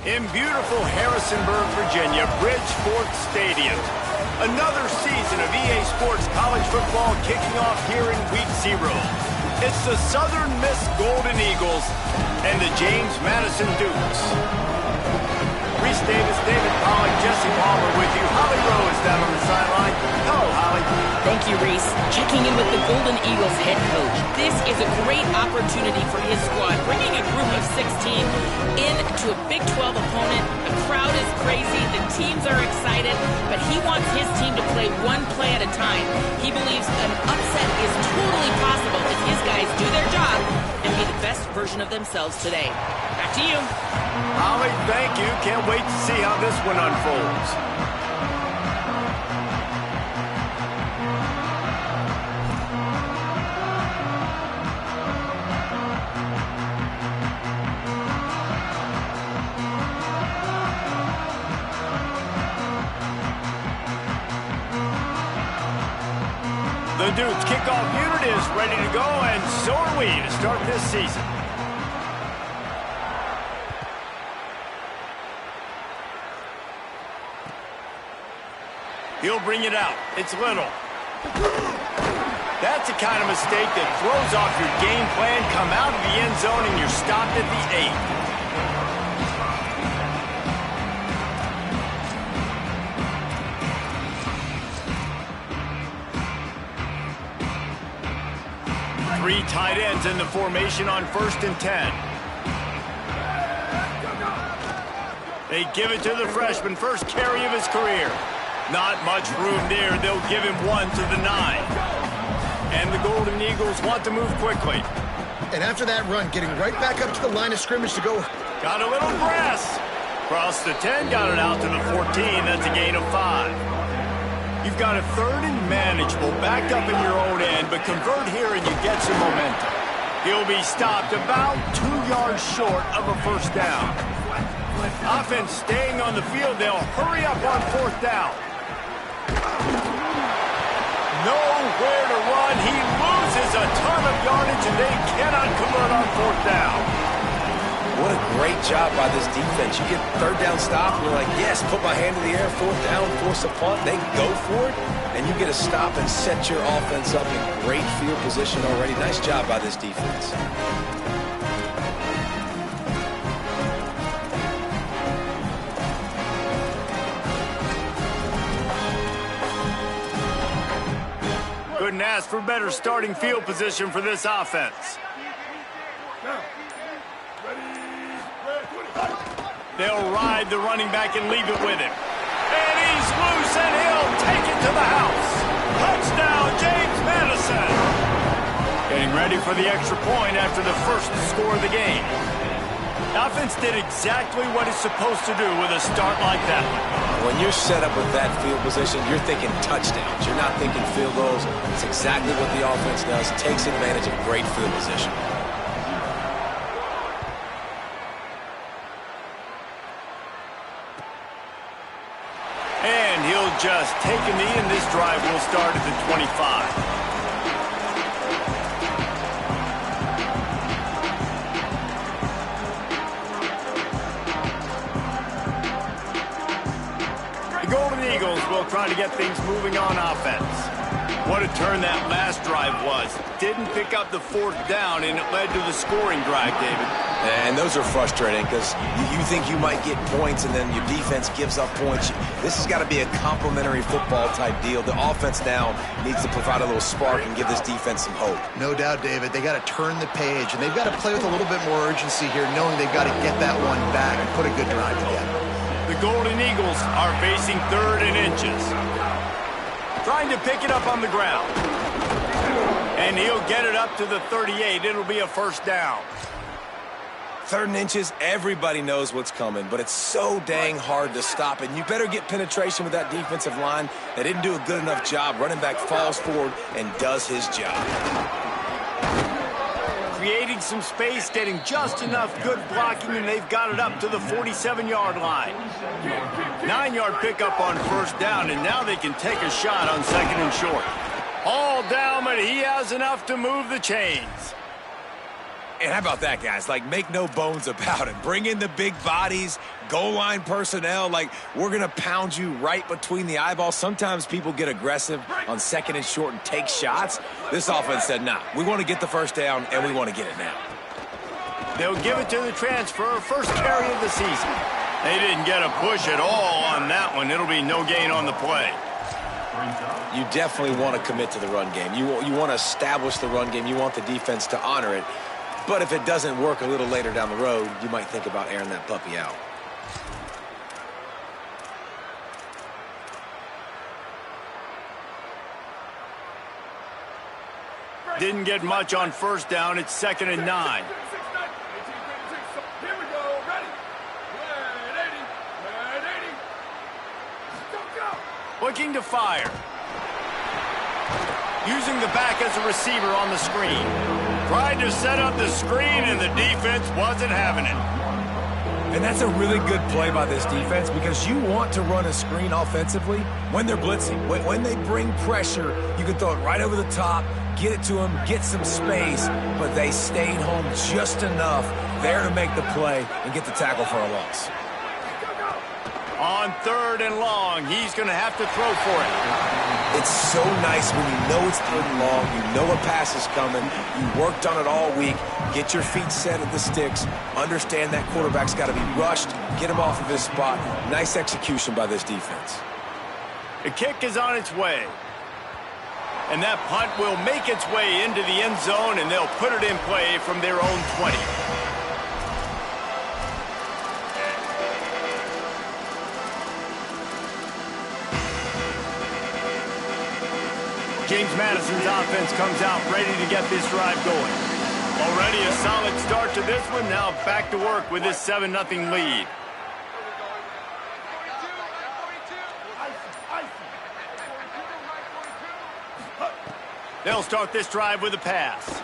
In beautiful Harrisonburg, Virginia, Bridgeport Stadium. Another season of EA Sports College Football kicking off here in Week 0. It's the Southern Miss Golden Eagles and the James Madison Dukes. Reese Davis, David Pollack, Jesse Palmer with you. Holly Rowe is down on the sideline. Hello, Holly. Thank you, Reese. Checking in with the Golden Eagles head coach. This is a great opportunity for his squad, bringing a group of 16 into a Big 12 opponent. The crowd is crazy. The teams are excited, but he wants his team to play one play at a time. He believes an upset is totally possible if his guys do their job and be the best version of themselves today. Back to you. Holly, thank you. Can't wait to see how this one unfolds. The Dukes kickoff unit is ready to go, and so are we to start this season. He'll bring it out. It's Little. That's the kind of mistake that throws off your game plan. Come out of the end zone and you're stopped at the 8. 3 tight ends in the formation on 1st and 10. They give it to the freshman, first carry of his career. Not much room there. They'll give him 1 to the 9. And the Golden Eagles want to move quickly. And after that run, getting right back up to the line of scrimmage to go. Got a little press. Cross the 10, got it out to the 14. That's a gain of 5. You've got a 3rd and manageable, backed up in your own end, but convert here and you get some momentum. He'll be stopped about 2 yards short of a first down. Offense staying on the field. They'll hurry up on 4th down. Nowhere to run. He loses a ton of yardage, and they cannot convert on 4th down. What a great job by this defense. You get 3rd down stop, and you're like, yes, put my hand in the air, 4th down, force a punt. They go for it, and you get a stop and set your offense up in great field position already. Nice job by this defense. Couldn't ask for better starting field position for this offense. They'll ride the running back and leave it with him. And he's loose, and he'll take it to the house. Touchdown, James Madison. Getting ready for the extra point after the first score of the game. The offense did exactly what it's supposed to do with a start like that. When you're set up with that field position, you're thinking touchdowns. You're not thinking field goals. It's exactly what the offense does. Takes advantage of great field position. And he'll just take a knee, and this drive will start at the 25. The Golden Eagles will try to get things moving on offense. What a turn that last drive was. Didn't pick up the 4th down, and it led to the scoring drive, David. And those are frustrating because you think you might get points, and then your defense gives up points. This has got to be a complementary football type deal. The offense now needs to provide a little spark and give this defense some hope. No doubt, David. They got to turn the page, and they've got to play with a little bit more urgency here, knowing they've got to get that one back and put a good drive together. The Golden Eagles are facing 3rd and inches. Trying to pick it up on the ground. And he'll get it up to the 38. It'll be a first down. 3rd and inches, everybody knows what's coming, but it's so dang hard to stop it. And you better get penetration with that defensive line. They didn't do a good enough job. Running back falls forward and does his job. Creating some space, getting just enough good blocking, and they've got it up to the 47-yard line. 9-yard pickup on 1st down, and now they can take a shot on 2nd and short. All down, but he has enough to move the chains. And how about that, guys? Like, make no bones about it. Bring in the big bodies, goal line personnel. Like, we're going to pound you right between the eyeballs. Sometimes people get aggressive on second and short and take shots. This offense said, nah, we want to get the first down, and we want to get it now. They'll give it to the transfer, first carry of the season. They didn't get a push at all on that one. It'll be no gain on the play. You definitely want to commit to the run game. You want to establish the run game. You want the defense to honor it. But if it doesn't work a little later down the road, you might think about airing that puppy out. Didn't get much on first down. It's 2nd and 9. Looking to fire. Using the back as a receiver on the screen. Tried to set up the screen, and the defense wasn't having it. And that's a really good play by this defense because you want to run a screen offensively when they're blitzing. When they bring pressure, you can throw it right over the top, get it to them, get some space, but they stayed home just enough there to make the play and get the tackle for a loss. On 3rd and long, he's going to have to throw for it. It's so nice when you know it's 3rd and long, you know a pass is coming, you worked on it all week, get your feet set at the sticks, understand that quarterback's got to be rushed, get him off of his spot. Nice execution by this defense. The kick is on its way. And that punt will make its way into the end zone, and they'll put it in play from their own 20. James Madison's offense comes out ready to get this drive going. Already a solid start to this one. Now back to work with this 7-0 lead. They'll start this drive with a pass.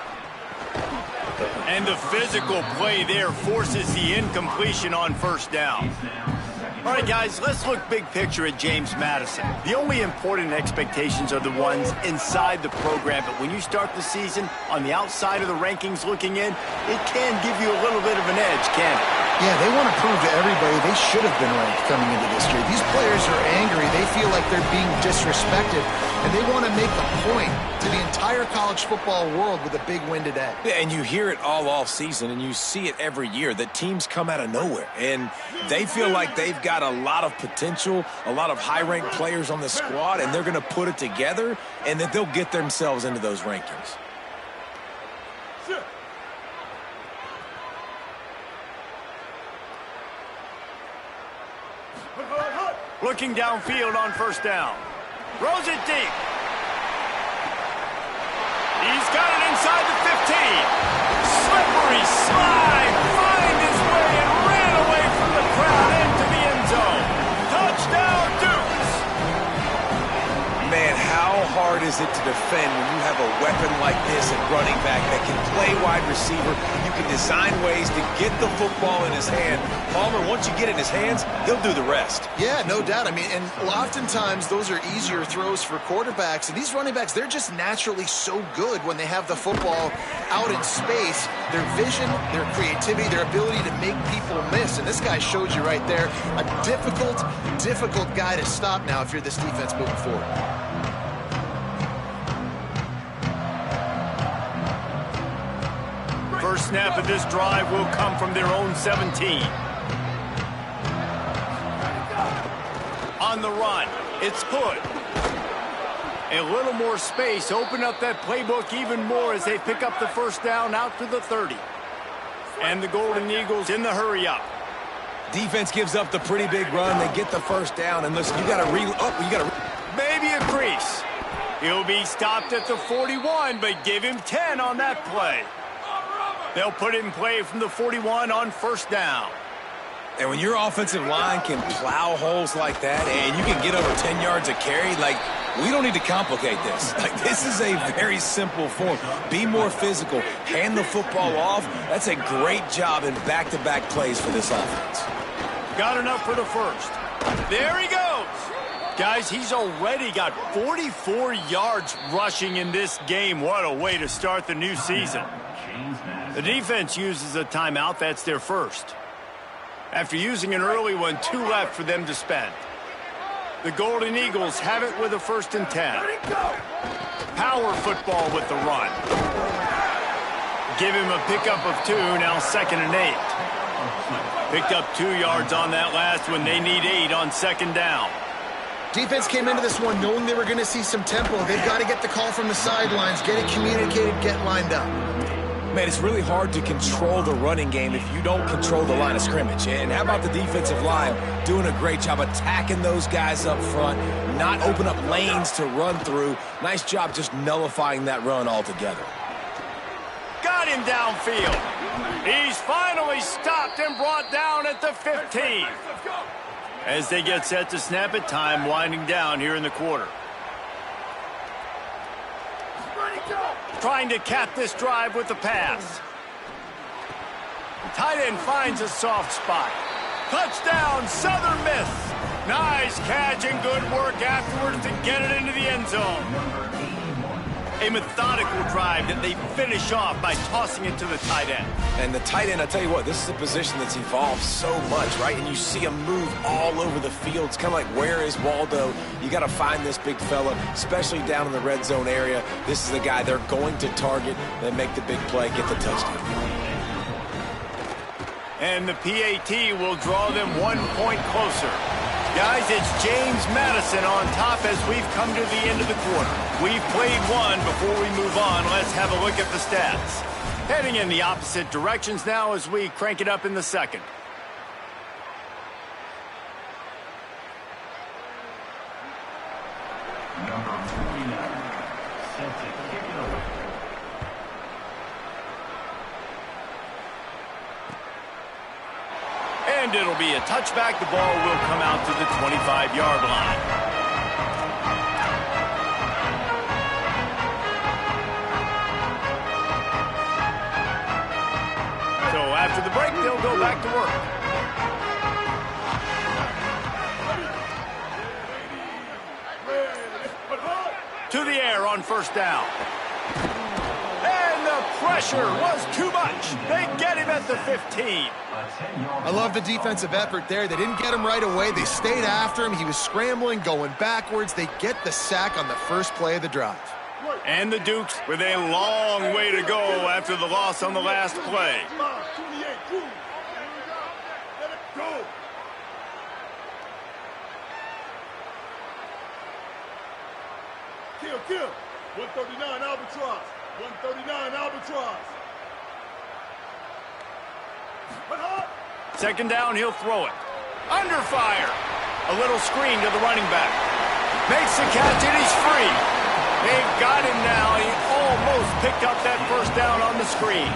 And the physical play there forces the incompletion on first down. All right, guys, let's look big picture at James Madison. The only important expectations are the ones inside the program, but when you start the season on the outside of the rankings looking in, it can give you a little bit of an edge, can't it? Yeah, they want to prove to everybody they should have been ranked coming into this year. These players are angry. They feel like they're being disrespected, and they want to make a point to the entire college football world with a big win today. Yeah, and you hear it all off season, and you see it every year that teams come out of nowhere, and they feel like they've got a lot of potential, a lot of high-ranked players on the squad, and they're going to put it together, and that they'll get themselves into those rankings. Looking downfield on first down. Throws it deep. He's got it inside the 15. Slippery slide. Find his way and ran away from the crowd into the end zone. Touchdown, Dukes. Man, how hard is it to defend when you have a weapon like this at running back that can play wide receiver? You can design ways to get the football in his hand. Palmer, once you get it in his hands, he'll do the rest. Yeah, no doubt. I mean, and oftentimes those are easier throws for quarterbacks. And these running backs, they're just naturally so good when they have the football out in space. Their vision, their creativity, their ability to make people miss. And this guy showed you right there. A difficult guy to stop now if you're this defense moving forward. First snap of this drive will come from their own 17. On the run, it's Hood. A little more space, open up that playbook even more as they pick up the first down out to the 30. And the Golden Eagles in the hurry up. Defense gives up the pretty big run. They get the first down, and listen, you got to maybe a crease. He'll be stopped at the 41, but give him 10 on that play. They'll put it in play from the 41 on first down. And when your offensive line can plow holes like that and you can get over 10 yards a carry, like, we don't need to complicate this. Like, this is a very simple form. Be more physical. Hand the football off. That's a great job in back-to-back plays for this offense. Got enough for the first. There he goes. Guys, he's already got 44 yards rushing in this game. What a way to start the new season. The defense uses a timeout. That's their first. After using an early one, 2 left for them to spend. The Golden Eagles have it with a 1st and 10. Power football with the run. Give him a pickup of 2, now 2nd and 8. Picked up 2 yards on that last one. They need 8 on 2nd down. Defense came into this one knowing they were going to see some tempo. They've got to get the call from the sidelines, get it communicated, get lined up. Man, it's really hard to control the running game if you don't control the line of scrimmage. And how about the defensive line doing a great job attacking those guys up front, not open up lanes to run through. Nice job just nullifying that run altogether. Got him downfield. He's finally stopped and brought down at the 15. As they get set to snap it, time winding down here in the quarter. Trying to cap this drive with the pass. Tight end finds a soft spot. Touchdown, Southern Miss. Nice catch and good work afterwards to get it into the end zone. A methodical drive that they finish off by tossing it to the tight end. And the tight end, I tell you what, this is a position that's evolved so much, right? And you see him move all over the field. It's kind of like, where is Waldo? You got to find this big fella, especially down in the red zone area. This is the guy they're going to target and make the big play, get the touchdown. And the PAT will draw them 1 point closer. Guys, it's James Madison on top as we've come to the end of the quarter. We've played one. Before we move on, let's have a look at the stats. Heading in the opposite directions now as we crank it up in the second. Number 49, set to kick it away. And it'll be a touchback. The ball will come out to the 25-yard line. So after the break, they'll go back to work. To the air on 1st down. And the pressure was too much. They get him at the 15. I love the defensive effort there. They didn't get him right away. They stayed after him. He was scrambling, going backwards. They get the sack on the first play of the drive. And the Dukes with a long way to go after the loss on the last play. Kill. 139 Albatross. 139 Albatross. 2nd down, he'll throw it. Under fire. A little screen to the running back. Makes the catch and he's free. They've got him now. He almost picked up that 1st down on the screen.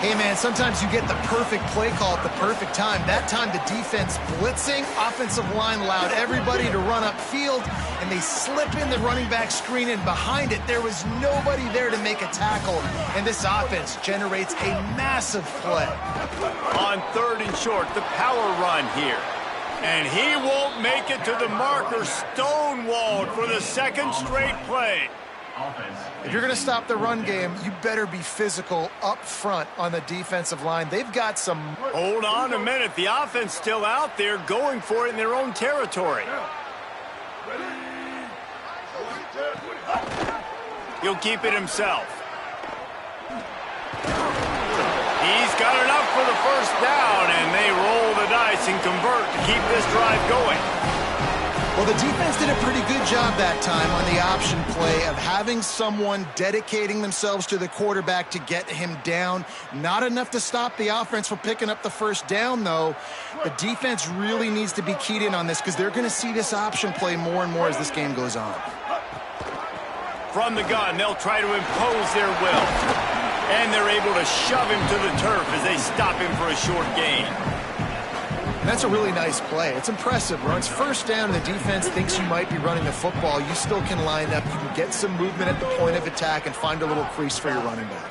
Hey, man, sometimes you get the perfect play call at the perfect time. That time the defense blitzing, offensive line allowed everybody to run upfield, and they slip in the running back screen, and behind it there was nobody there to make a tackle, and this offense generates a massive play. On 3rd and short, the power run here. And he won't make it to the marker, stonewalled for the 2nd straight play. If you're going to stop the run game, you better be physical up front on the defensive line. They've got some... Hold on a minute. The offense still out there going for it in their own territory. He'll keep it himself. He's got enough for the 1st down, and they roll the dice and convert to keep this drive going. Well, the defense did a pretty good job that time on the option play of having someone dedicating themselves to the quarterback to get him down. Not enough to stop the offense from picking up the 1st down, though. The defense really needs to be keyed in on this because they're going to see this option play more and more as this game goes on. From the gun, they'll try to impose their will. And they're able to shove him to the turf as they stop him for a short gain. That's a really nice play. It's impressive. When it's 1st down and the defense thinks you might be running the football, you still can line up. You can get some movement at the point of attack and find a little crease for your running back.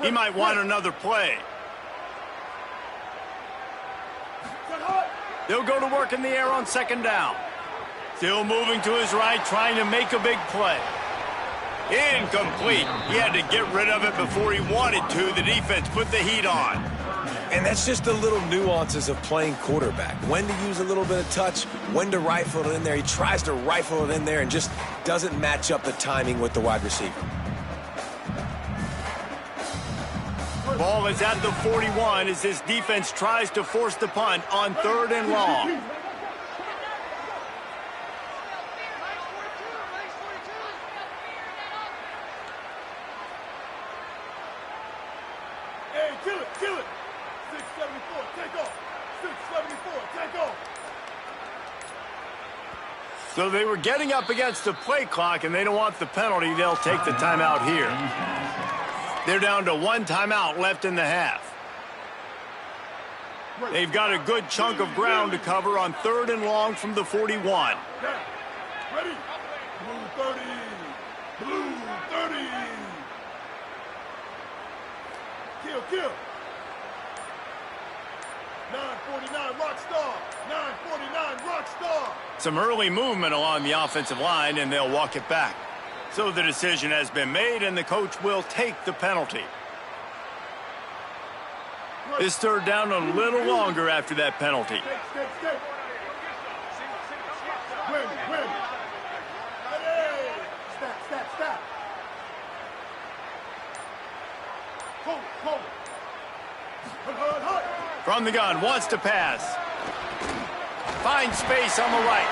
He might want another play. They'll go to work in the air on second down. Still moving to his right, trying to make a big play. Incomplete. He had to get rid of it before he wanted to. The defense put the heat on. And that's just the little nuances of playing quarterback. When to use a little bit of touch, when to rifle it in there. He tries to rifle it in there and just doesn't match up the timing with the wide receiver. Ball is at the 41 as his defense tries to force the punt on 3rd and long. Hey, kill it, kill it. 674, take off. 674, take off. So they were getting up against the play clock, and they don't want the penalty. They'll take the timeout here. They're down to 1 timeout left in the half. They've got a good chunk of ground to cover on 3rd and long from the 41. Ready? Blue 30. Blue 30. Kill. 949 Rockstar. 949 Rockstar. Some early movement along the offensive line, and they'll walk it back. So the decision has been made, and the coach will take the penalty. This 3rd down a little longer after that penalty. Stay. Win. Ready. Stop. Hold. Hut. From the gun, wants to pass. Finds space on the right.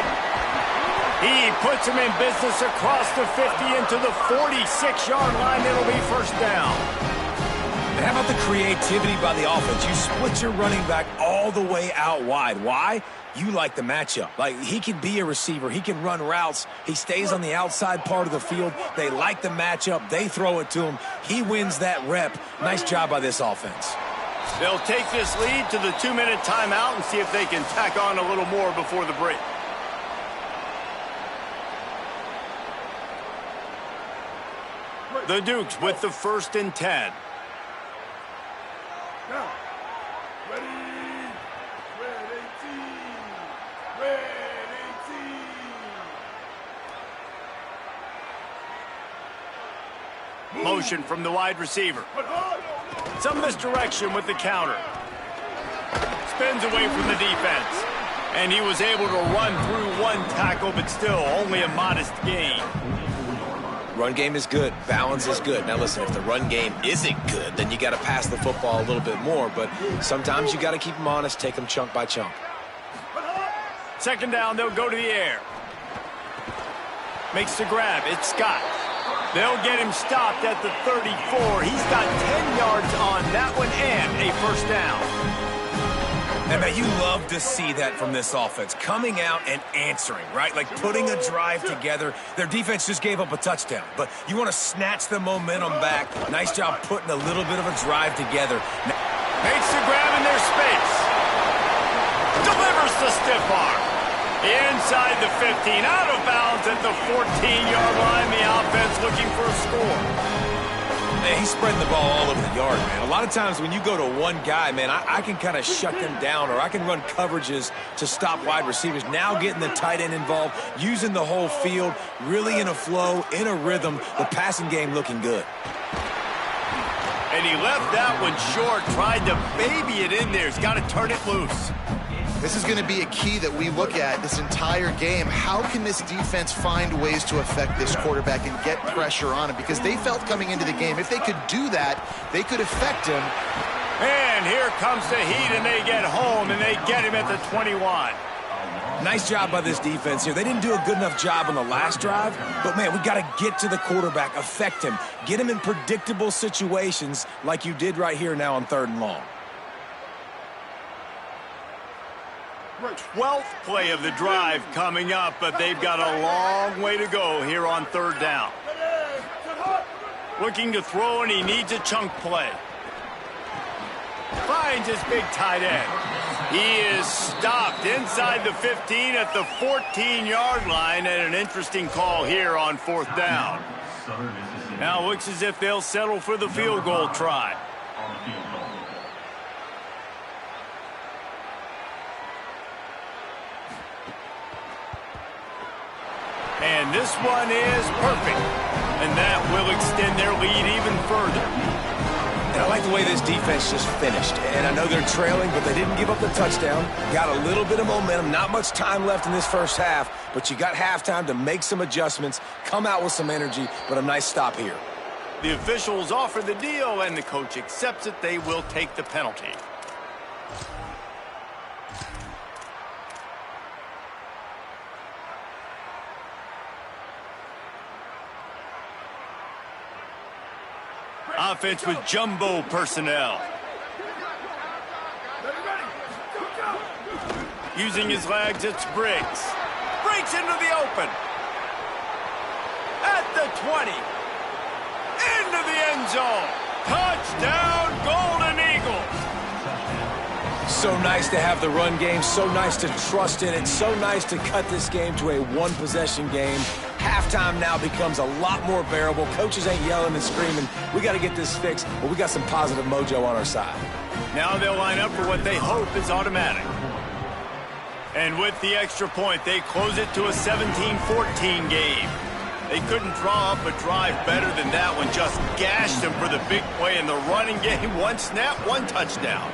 He puts him in business across the 50 into the 46-yard line. It'll be 1st down. And how about the creativity by the offense? You split your running back all the way out wide. Why? You like the matchup. Like, he can be a receiver. He can run routes. He stays on the outside part of the field. They like the matchup. They throw it to him. He wins that rep. Nice job by this offense. They'll take this lead to the 2-minute timeout and see if they can tack on a little more before the break. The Dukes with the 1st and 10. Now, ready. Red 18. Red 18. Motion from the wide receiver. Some misdirection with the counter. Spins away from the defense. And he was able to run through 1 tackle, but still only a modest gain. Run game is good. Balance is good. Now listen, if the run game isn't good, then you got to pass the football a little bit more. But sometimes you got to keep them honest, take them chunk by chunk. 2nd down, they'll go to the air. Makes the grab. It's Scott. They'll get him stopped at the 34. He's got 10 yards on that one and a 1st down. And, man, you love to see that from this offense. Coming out and answering, right? Like putting a drive together. Their defense just gave up a touchdown. But you want to snatch the momentum back. Nice job putting a little bit of a drive together. Makes the grab in their space. Delivers the stiff arm. Inside the 15, out of bounds at the 14-yard line. The offense looking for a score. Man, he's spreading the ball all over the yard, man. A lot of times when you go to one guy, man, I can kind of shut them down, or I can run coverages to stop wide receivers. Now getting the tight end involved, using the whole field, really in a flow, in a rhythm. The passing game looking good. And he left that one short, tried to baby it in there. He's got to turn it loose. This is going to be a key that we look at this entire game. How can this defense find ways to affect this quarterback and get pressure on him? Because they felt coming into the game, if they could do that, they could affect him. And here comes the heat, and they get home, and they get him at the 21. Nice job by this defense here. They didn't do a good enough job on the last drive, but, man, we got to get to the quarterback, affect him, get him in predictable situations like you did right here now on 3rd and long. 12th play of the drive coming up, but they've got a long way to go here on 3rd down. Looking to throw, and he needs a chunk play. Finds his big tight end. He is stopped inside the 15 at the 14-yard line, and an interesting call here on 4th down. Now looks as if they'll settle for the field goal try. And this one is perfect. And that will extend their lead even further. And I like the way this defense just finished. And I know they're trailing, but they didn't give up the touchdown. Got a little bit of momentum. Not much time left in this first half, but you got halftime to make some adjustments, come out with some energy, but a nice stop here. The officials offer the deal, and the coach accepts it. They will take the penalty. Offense with jumbo personnel. Using his legs, it's Briggs. Breaks into the open. At the 20. Into the end zone. Touchdown, Golden Eagles. So nice to have the run game. So nice to trust in it. So nice to cut this game to a one-possession game. Halftime now becomes a lot more bearable. Coaches ain't yelling and screaming. We got to get this fixed, but we got some positive mojo on our side. Now they'll line up for what they hope is automatic. And with the extra point, they close it to a 17-14 game. They couldn't draw up a drive better than that one. Just gashed them for the big play in the running game. One snap, one touchdown.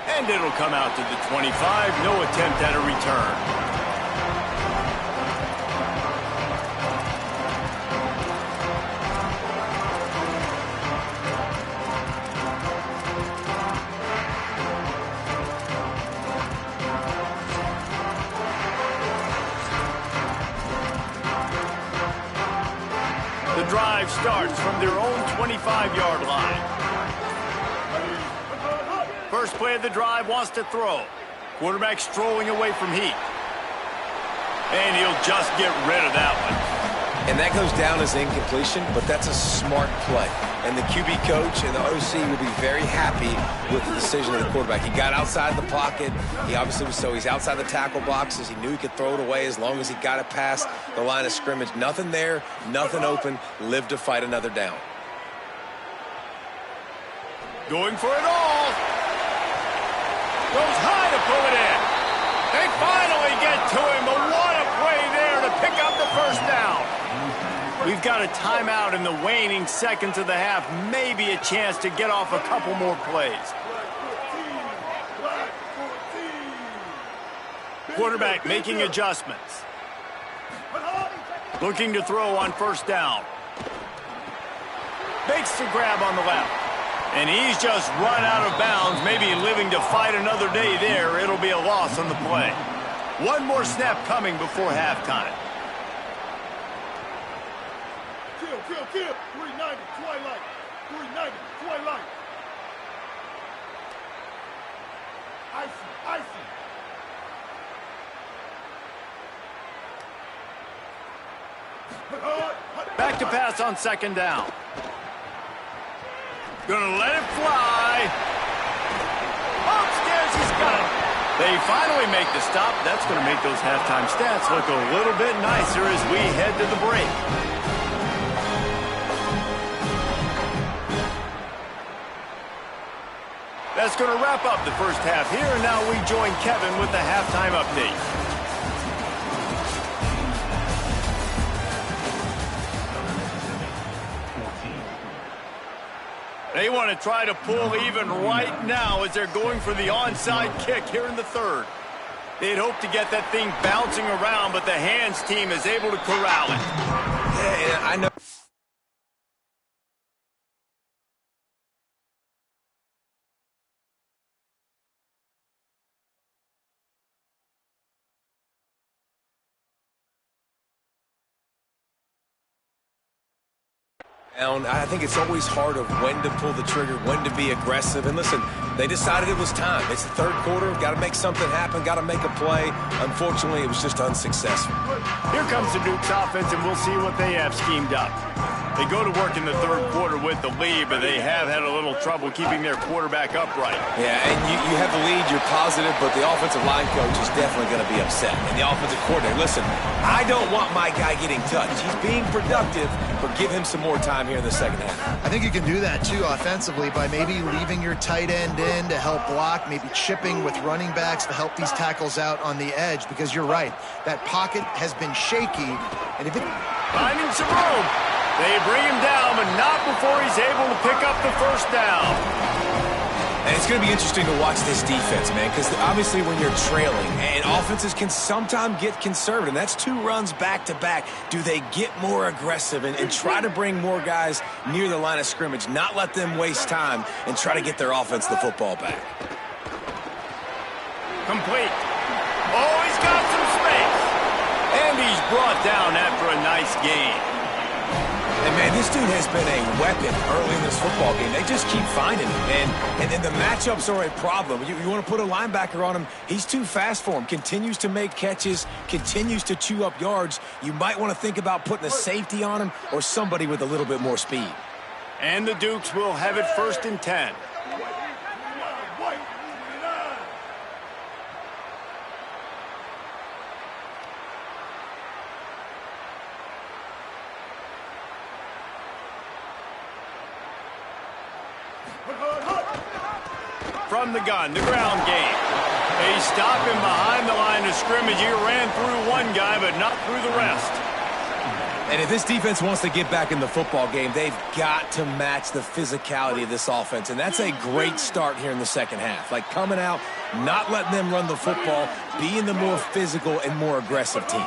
And it'll come out to the 25. No attempt at a return. The drive starts from their own 25-yard line. First play of the drive wants to throw. Quarterback strolling away from heat. And he'll just get rid of that one. And that goes down as incompletion, but that's a smart play. And the QB coach and the OC will be very happy with the decision of the quarterback. He got outside the pocket. He obviously was he's outside the tackle boxes. He knew he could throw it away as long as he got it past the line of scrimmage. Nothing there, nothing open. Live to fight another down. Going for it all. Goes high to pull it in. They finally get to him, but what a play there to pick up the first down. We've got a timeout in the waning seconds of the half. Maybe a chance to get off a couple more plays. Quarterback making adjustments. Looking to throw on first down. Makes the grab on the left. And he's just run out of bounds, maybe living to fight another day there. It'll be a loss on the play. One more snap coming before halftime. Kill. 390, Twilight. 390, Twilight. Icy. Back to pass on second down. Gonna let it fly. Upstairs, he's got it. They finally make the stop. That's gonna make those halftime stats look a little bit nicer as we head to the break. That's going to wrap up the first half here, and now we join Kevin with the halftime update. They want to try to pull even right now as they're going for the onside kick here in the third. They'd hope to get that thing bouncing around, but the hands team is able to corral it. Yeah, I know. I think it's always hard of when to pull the trigger, when to be aggressive. And listen, they decided it was time. It's the third quarter. Got to make something happen. Got to make a play. Unfortunately, it was just unsuccessful. Here comes the Duke's offense, and we'll see what they have schemed up. They go to work in the third quarter with the lead, but they have had a little trouble keeping their quarterback upright. Yeah, and you have the lead, you're positive, but the offensive line coach is definitely going to be upset. And the offensive coordinator, listen, I don't want my guy getting touched. He's being productive, but give him some more time here in the second half. I think you can do that, too, offensively, by maybe leaving your tight end in to help block, maybe chipping with running backs to help these tackles out on the edge, because you're right. That pocket has been shaky, and if it... Finding some room. They bring him down, but not before he's able to pick up the first down. And it's going to be interesting to watch this defense, man, because obviously when you're trailing, and offenses can sometimes get conservative, and that's 2 runs back-to-back. Do they get more aggressive and try to bring more guys near the line of scrimmage, not let them waste time, and try to get their offense the football back? Complete. Oh, he's got some space. And he's brought down after a nice gain. And, man, this dude has been a weapon early in this football game. They just keep finding him. And then the matchups are a problem. You want to put a linebacker on him, he's too fast for him. Continues to make catches, continues to chew up yards. You might want to think about putting a safety on him or somebody with a little bit more speed. And the Dukes will have it 1st and 10. From the gun, the ground game. They stop him behind the line of scrimmage. He ran through one guy, but not through the rest. And if this defense wants to get back in the football game, they've got to match the physicality of this offense. And that's a great start here in the second half. Like coming out, not letting them run the football, being the more physical and more aggressive team.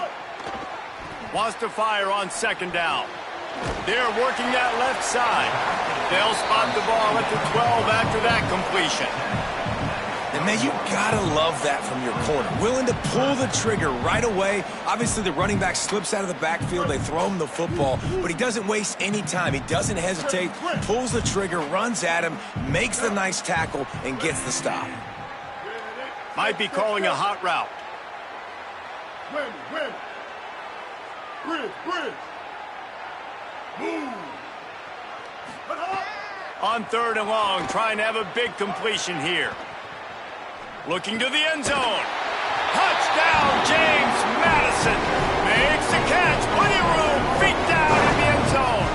Wants to fire on 2nd down. They're working that left side. They'll spot the ball at the 12 after that completion. And, man, you got to love that from your corner. Willing to pull the trigger right away. Obviously, the running back slips out of the backfield. They throw him the football, but he doesn't waste any time. He doesn't hesitate, pulls the trigger, runs at him, makes the nice tackle, and gets the stop. Might be calling a hot route. Bridge. Move. On 3rd and long, trying to have a big completion here. Looking to the end zone. Touchdown, James Madison. Makes the catch. Plenty of room. Feet down in the end zone.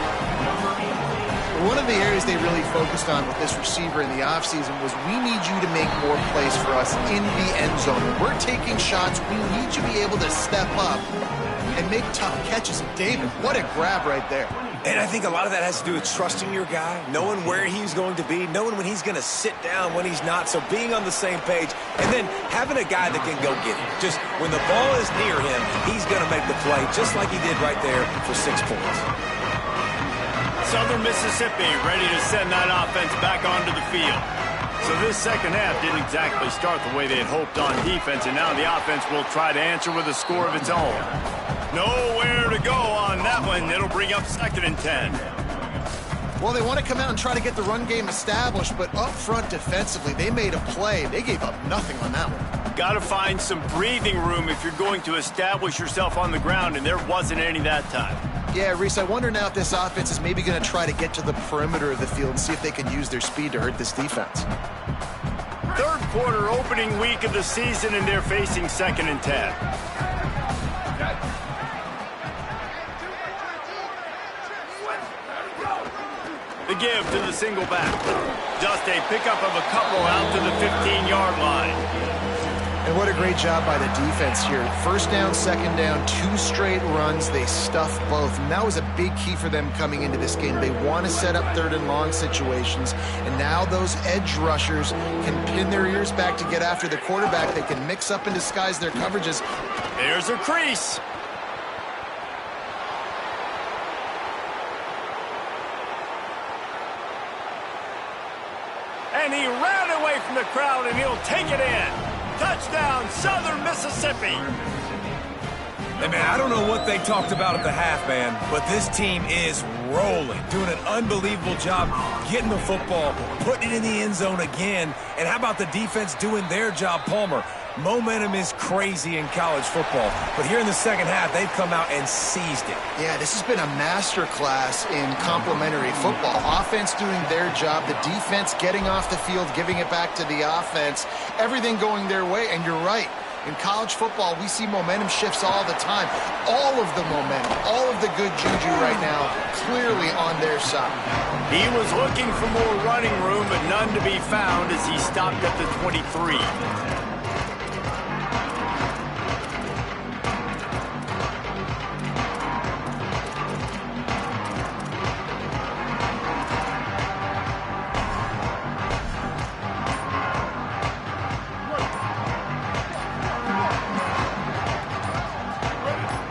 One of the areas they really focused on with this receiver in the offseason was we need you to make more plays for us in the end zone. When we're taking shots, we need you to be able to step up and make tough catches. David, what a grab right there. And I think a lot of that has to do with trusting your guy, knowing where he's going to be, knowing when he's going to sit down, when he's not, so being on the same page, and then having a guy that can go get it. Just when the ball is near him, he's going to make the play, just like he did right there for 6 points. Southern Mississippi ready to send that offense back onto the field. So this second half didn't exactly start the way they had hoped on defense, and now the offense will try to answer with a score of its own. Nowhere to go on that one. It'll bring up 2nd and 10. Well, they want to come out and try to get the run game established, but up front defensively, they made a play. They gave up nothing on that one. Got to find some breathing room if you're going to establish yourself on the ground, and there wasn't any that time. Yeah, Reese, I wonder now if this offense is maybe going to try to get to the perimeter of the field and see if they can use their speed to hurt this defense. 3rd quarter, opening week of the season, and they're facing 2nd and 10. The give to the single back. Just a pickup of a couple out to the 15-yard line. And what a great job by the defense here. 1st down, 2nd down, 2 straight runs. They stuffed both. And that was a big key for them coming into this game. They want to set up 3rd and long situations. And now those edge rushers can pin their ears back to get after the quarterback. They can mix up and disguise their coverages. There's a crease. And he ran away from the crowd, and he'll take it in. Touchdown, Southern Mississippi. Hey, man, I don't know what they talked about at the half, man, but this team is rolling, doing an unbelievable job getting the football, putting it in the end zone again. And how about the defense doing their job, Palmer? Momentum is crazy in college football, but here in the second half, they've come out and seized it. Yeah, this has been a masterclass in complementary football. Offense doing their job, the defense getting off the field, giving it back to the offense, everything going their way, and you're right. In college football, we see momentum shifts all the time. All of the momentum, all of the good juju right now, clearly on their side. He was looking for more running room, but none to be found as he stopped at the 23.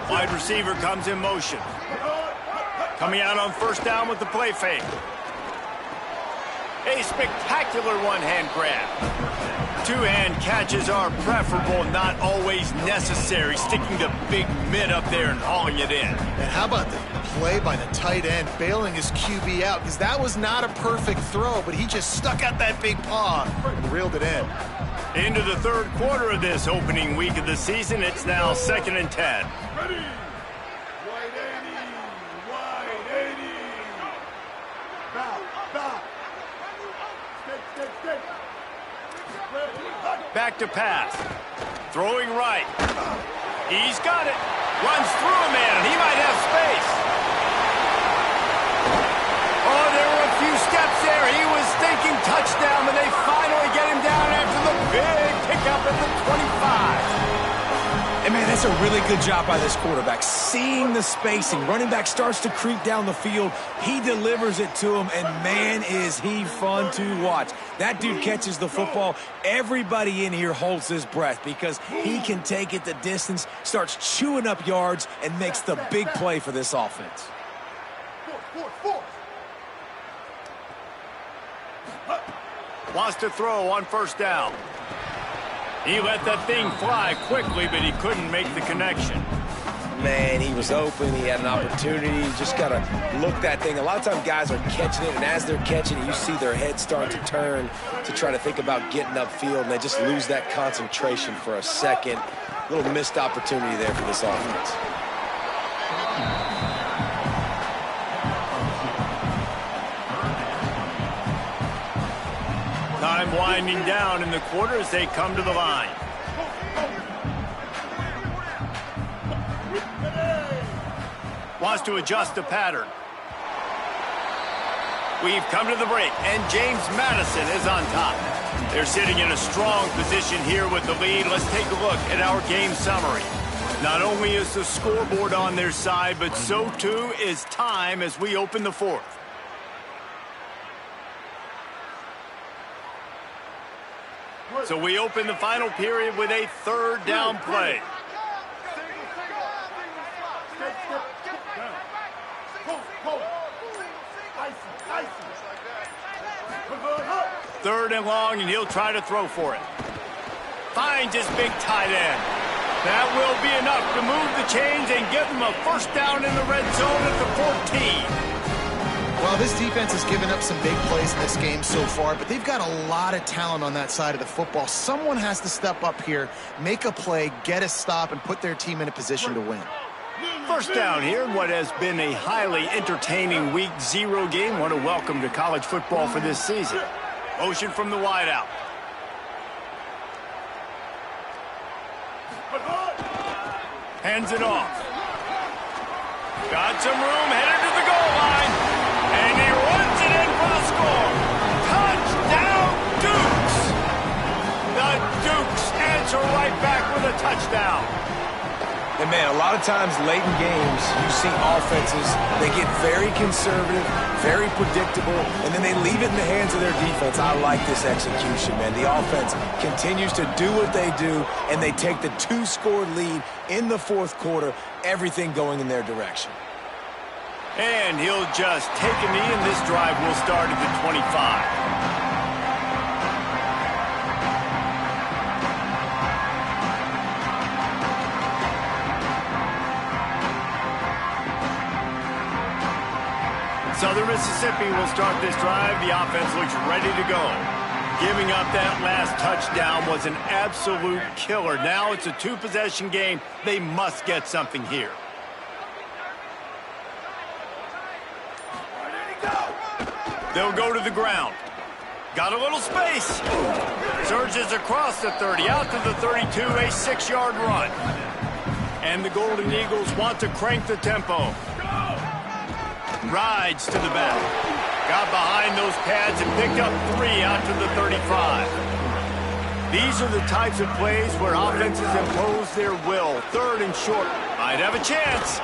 Wide receiver comes in motion. Coming out on first down with the play fake. A spectacular one-hand grab. Two-hand catches are preferable, not always necessary. Sticking the big mid up there and hauling it in. And how about the play by the tight end, bailing his QB out? Because that was not a perfect throw, but he just stuck out that big paw and reeled it in. Into the third quarter of this opening week of the season, it's now 2nd and 10. Ready. Wide 80. Wide 80. Back. Stick. Back to pass. Throwing right. He's got it. Runs through a man. He might have space. Oh, there were a few steps there. He was thinking touchdown, but they finally get him down after the big pickup at the 25. And, man, that's a really good job by this quarterback. Seeing the spacing. Running back starts to creep down the field. He delivers it to him, and, man, is he fun to watch. That dude catches the football. Everybody in here holds his breath because he can take it the distance, starts chewing up yards, and makes the big play for this offense. Four. Wants to throw on first down. He let that thing fly quickly, but he couldn't make the connection. Man, he was open. He had an opportunity. You just got to look that thing. A lot of times guys are catching it, and as they're catching it, you see their head start to turn to try to think about getting upfield, and they just lose that concentration for a second. A little missed opportunity there for this offense. Time winding down in the quarter as they come to the line. Wants to adjust the pattern. We've come to the break, and James Madison is on top. They're sitting in a strong position here with the lead. Let's take a look at our game summary. Not only is the scoreboard on their side, but so too is time as we open the fourth. So we open the final period with a third down play. Third and long, and he'll try to throw for it. Finds his big tight end. That will be enough to move the chains and give him a first down in the red zone at the 14. Well, this defense has given up some big plays in this game so far, but they've got a lot of talent on that side of the football. Someone has to step up here, make a play, get a stop, and put their team in a position to win. First down here in what has been a highly entertaining Week 0 game. What a welcome to college football for this season. Motion from the wideout. Hands it off. Got some room, headed to the goal line. And he runs it in for the score. Touchdown, Dukes! The Dukes answer right back with a touchdown. And, man, a lot of times late in games, you see offenses, they get very conservative, very predictable, and then they leave it in the hands of their defense. I like this execution, man. The offense continues to do what they do, and they take the 2-score lead in the fourth quarter, everything going in their direction. And he'll just take a knee, and this drive will start at the 25. Southern Mississippi will start this drive. The offense looks ready to go. Giving up that last touchdown was an absolute killer. Now it's a two-possession game. They must get something here. They'll go to the ground. Got a little space. Surges across the 30, out to the 32, a 6-yard run. And the Golden Eagles want to crank the tempo. Rides to the back. Got behind those pads and picked up 3 out to the 35. These are the types of plays where offenses impose their will. 3rd and short. Might have a chance.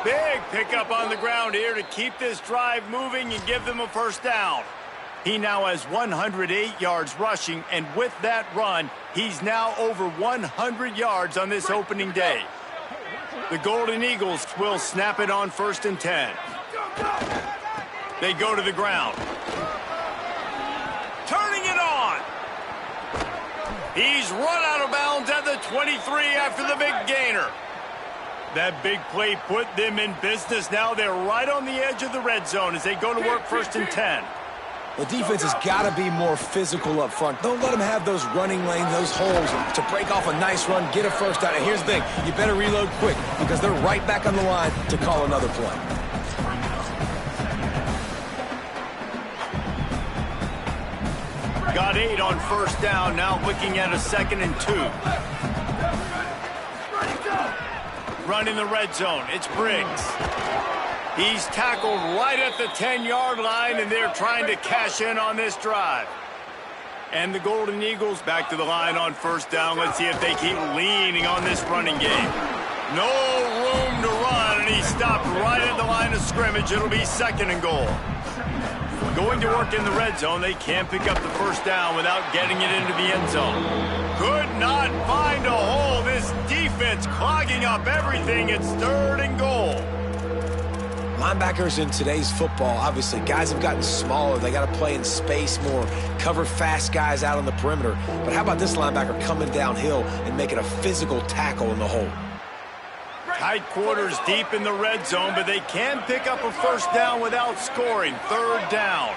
Big pickup on the ground here to keep this drive moving and give them a first down. He now has 108 yards rushing, and with that run, he's now over 100 yards on this opening day. The Golden Eagles will snap it on 1st and 10. They go to the ground. Turning it on. He's run out of bounds at the 23 after the big gainer. That big play put them in business. Now they're right on the edge of the red zone as they go to work 1st and 10. The defense has got to be more physical up front. Don't let them have those running lanes, those holes to break off a nice run, get a first down. And here's the thing, you better reload quick because they're right back on the line to call another play. Got 8 on 1st down, now looking at a 2nd and 2. Run in the red zone, it's Briggs. He's tackled right at the 10-yard line, and they're trying to cash in on this drive. And the Golden Eagles back to the line on 1st down. Let's see if they keep leaning on this running game. No room to run, and he stopped right at the line of scrimmage. It'll be 2nd and goal. Going to work in the red zone, they can't pick up the first down without getting it into the end zone. Could not find a hole. This defense clogging up everything. It's 3rd and goal. Linebackers in today's football, obviously, guys have gotten smaller. They got to play in space more, cover fast guys out on the perimeter. But how about this linebacker coming downhill and making a physical tackle in the hole? Tight quarters deep in the red zone, but they can pick up a first down without scoring. 3rd down.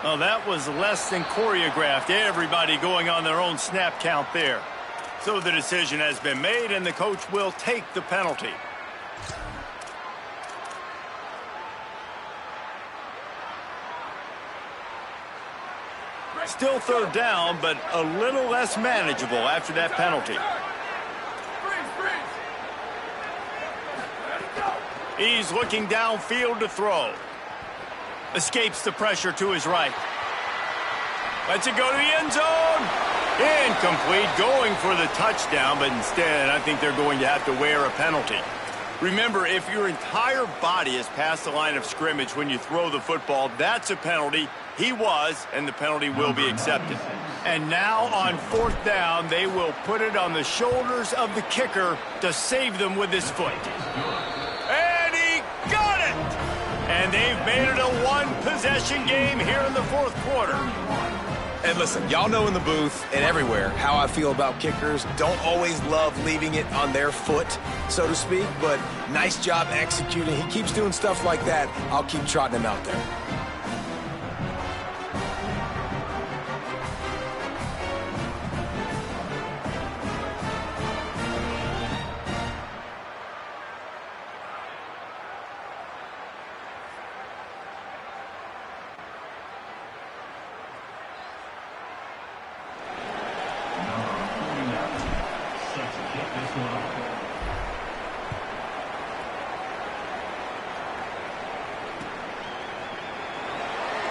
Oh, that was less than choreographed. Everybody going on their own snap count there. So the decision has been made, and the coach will take the penalty. Still 3rd down, but a little less manageable after that penalty. He's looking downfield to throw. Escapes the pressure to his right. Lets it go to the end zone. Incomplete, going for the touchdown, but instead I think they're going to have to wear a penalty. Remember, if your entire body is past the line of scrimmage when you throw the football, that's a penalty. He was, and the penalty will be accepted. And now on 4th down, they will put it on the shoulders of the kicker to save them with his foot. And he got it! And they've made it a 1-possession game here in the 4th quarter. And listen, y'all know in the booth and everywhere how I feel about kickers. Don't always love leaving it on their foot, so to speak, but nice job executing. He keeps doing stuff like that. I'll keep trotting him out there.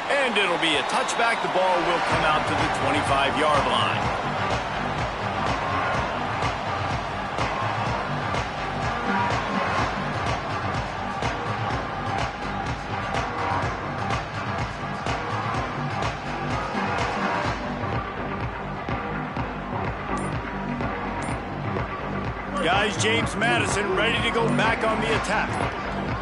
And it'll be a touchback. The ball will come out to the 25-yard line. Guys, James Madison ready to go back on the attack.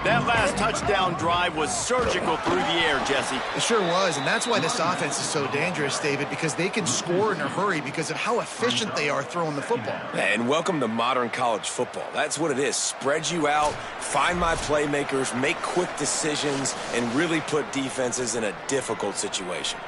That last touchdown drive was surgical through the air, Jesse. It sure was, and that's why this offense is so dangerous, David, because they can score in a hurry because of how efficient they are throwing the football. And welcome to modern college football. That's what it is. Spread you out, find my playmakers, make quick decisions, and really put defenses in a difficult situation.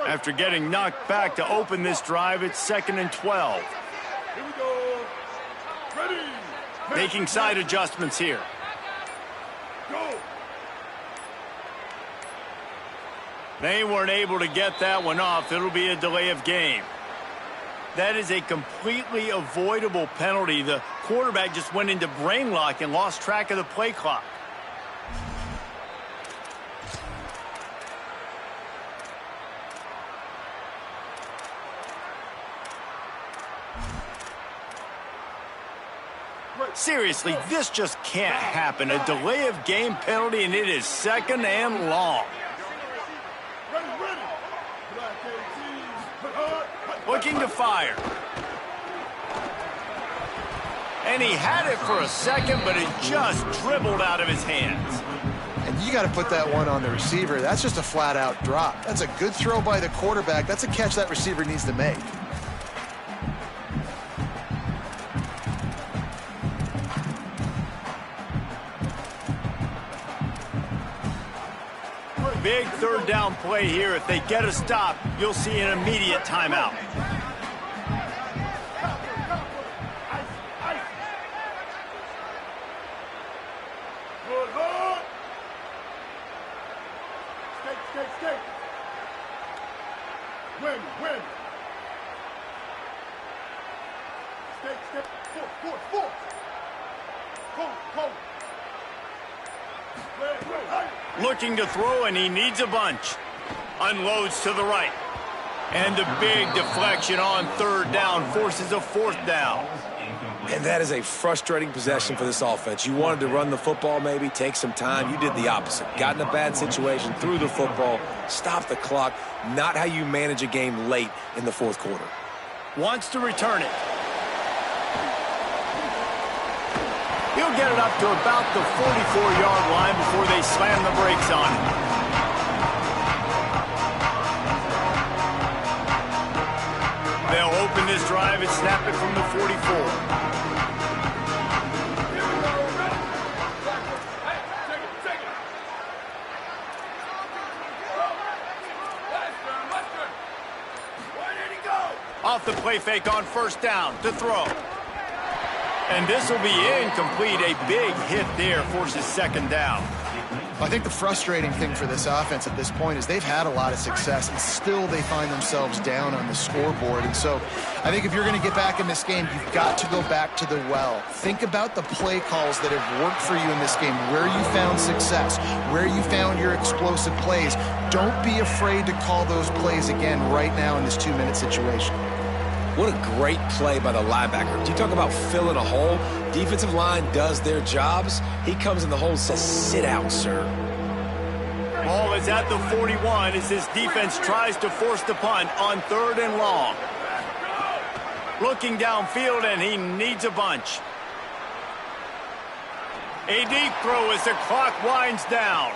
After getting knocked back to open this drive, it's 2nd and 12. Here we go. Ready. Making side adjustments here. Go. They weren't able to get that one off. It'll be a delay of game. That is a completely avoidable penalty. The quarterback just went into brain lock and lost track of the play clock. Seriously, this just can't happen. A delay of game penalty, and it is 2nd and long. Ready, ready. Black ATs. Put hard. Looking to fire. And he had it for a second, but it just dribbled out of his hands. And you got to put that one on the receiver. That's just a flat-out drop. That's a good throw by the quarterback. That's a catch that receiver needs to make. Big 3rd down play here. If they get a stop, you'll see an immediate timeout. Good hard. Skate. Win. Skate. Force. Cold. Looking to throw, and he needs a bunch. Unloads to the right. And a big deflection on 3rd down forces a 4th down. And that is a frustrating possession for this offense. You wanted to run the football, maybe take some time. You did the opposite. Got in a bad situation, threw the football, stopped the clock. Not how you manage a game late in the 4th quarter. Wants to return it. He'll get it up to about the 44-yard line before they slam the brakes on it. They'll open this drive and snap it from the 44. Off the play fake on 1st down to throw. And this will be incomplete. A big hit there forces 2nd down. I think the frustrating thing for this offense at this point is they've had a lot of success, and still they find themselves down on the scoreboard. And so I think if you're going to get back in this game, you've got to go back to the well. Think about the play calls that have worked for you in this game, where you found success, where you found your explosive plays. Don't be afraid to call those plays again right now in this 2-minute situation. What a great play by the linebacker. Do you talk about filling a hole? Defensive line does their jobs. He comes in the hole and says, sit out, sir. Ball is at the 41 as this defense tries to force the punt on 3rd and long. Looking downfield, and he needs a bunch. A deep throw as the clock winds down.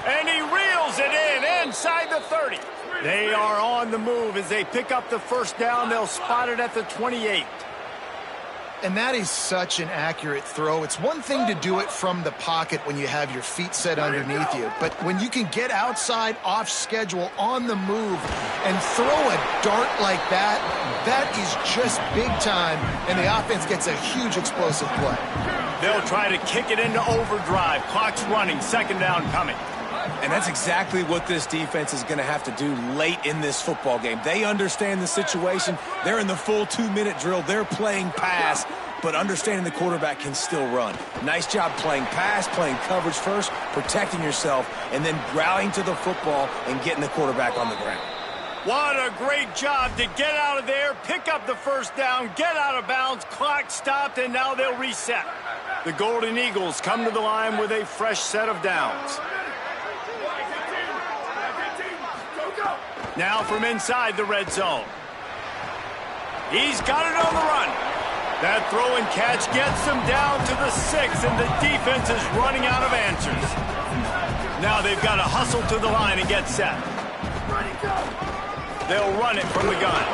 And he reels it in inside the 30. They are on the move as they pick up the 1st down. They'll spot it at the 28. And that is such an accurate throw. It's one thing to do it from the pocket when you have your feet set underneath you, but when you can get outside, off schedule, on the move, and throw a dart like that, that is just big time, and the offense gets a huge explosive play. They'll try to kick it into overdrive. Clock's running, 2nd down coming. And that's exactly what this defense is going to have to do late in this football game. They understand the situation. They're in the full 2-minute drill. They're playing pass, but understanding the quarterback can still run. Nice job playing pass, playing coverage first, protecting yourself, and then rallying to the football and getting the quarterback on the ground. What a great job to get out of there, pick up the first down, get out of bounds, clock stopped, and now they'll reset. The Golden Eagles come to the line with a fresh set of downs. Now from inside the red zone. He's got it on the run. That throw and catch gets them down to the 6, and the defense is running out of answers. Now they've got to hustle to the line and get set. They'll run it from the gun.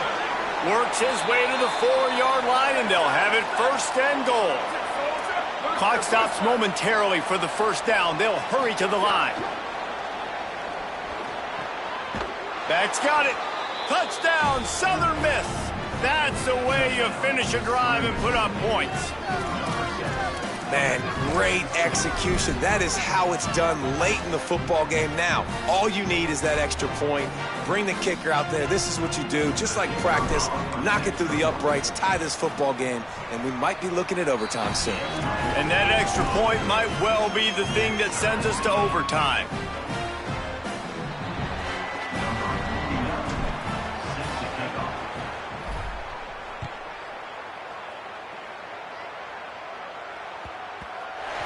Works his way to the 4-yard line, and they'll have it first and goal. Clock stops momentarily for the first down. They'll hurry to the line. Back's got it. Touchdown, Southern Miss. That's the way you finish a drive and put up points. Man, great execution. That is how it's done late in the football game now. All you need is that extra point. Bring the kicker out there. This is what you do. Just like practice, knock it through the uprights, tie this football game, and we might be looking at overtime soon. And that extra point might well be the thing that sends us to overtime.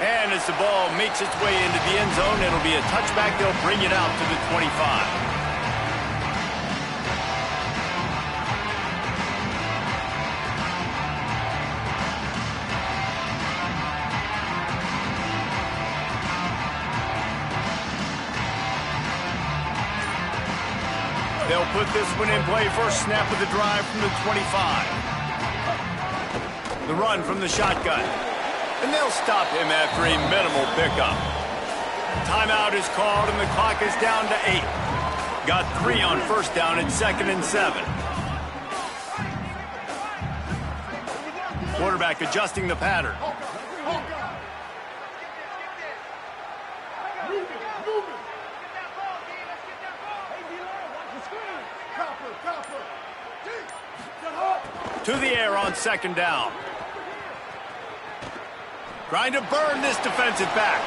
And as the ball makes its way into the end zone, it'll be a touchback. They'll bring it out to the 25. They'll put this one in play. First snap of the drive from the 25. The run from the shotgun. And they'll stop him after a minimal pickup. Timeout is called, and the clock is down to 8. Got 3 on first down and 2nd and 7. Quarterback adjusting the pattern. To the air on 2nd down. Trying to burn this defensive back.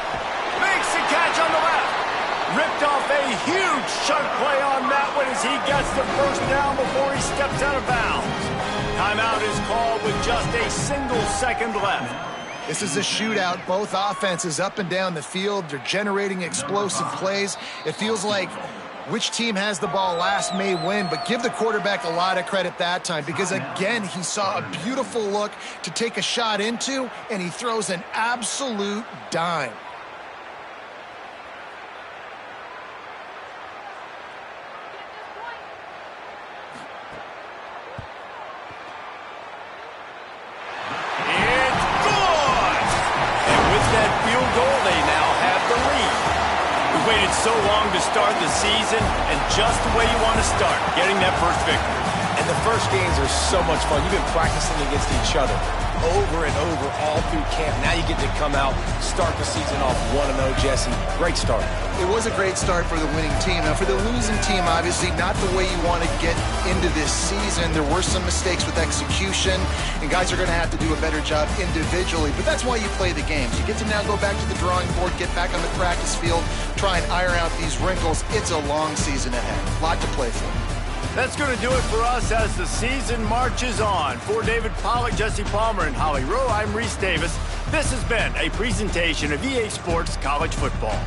Makes the catch on the left. Ripped off a huge chunk play on that one as he gets the first down before he steps out of bounds. Timeout is called with just a single second left. This is a shootout. Both offenses up and down the field. They're generating explosive plays. It feels like which team has the ball last may win, but give the quarterback a lot of credit that time because, again, he saw a beautiful look to take a shot into, and he throws an absolute dime. It's good! And with that field goal, they now have the lead. We waited so long to start the season, and just the way you want to start, getting that first victory. And the first games are so much fun. You've been practicing against each other over and over all through camp. Now you get to come out, start the season off 1-0, Jesse. Great start. It was a great start for the winning team. Now, for the losing team, obviously, not the way you want to get into this season. There were some mistakes with execution, and guys are going to have to do a better job individually. But that's why you play the games. You get to now go back to the drawing board, get back on the practice field, try and iron out these wrinkles. It's a long season ahead. A lot to play for. That's going to do it for us as the season marches on. For David Pollack, Jesse Palmer, and Holly Rowe, I'm Reese Davis. This has been a presentation of EA Sports College Football.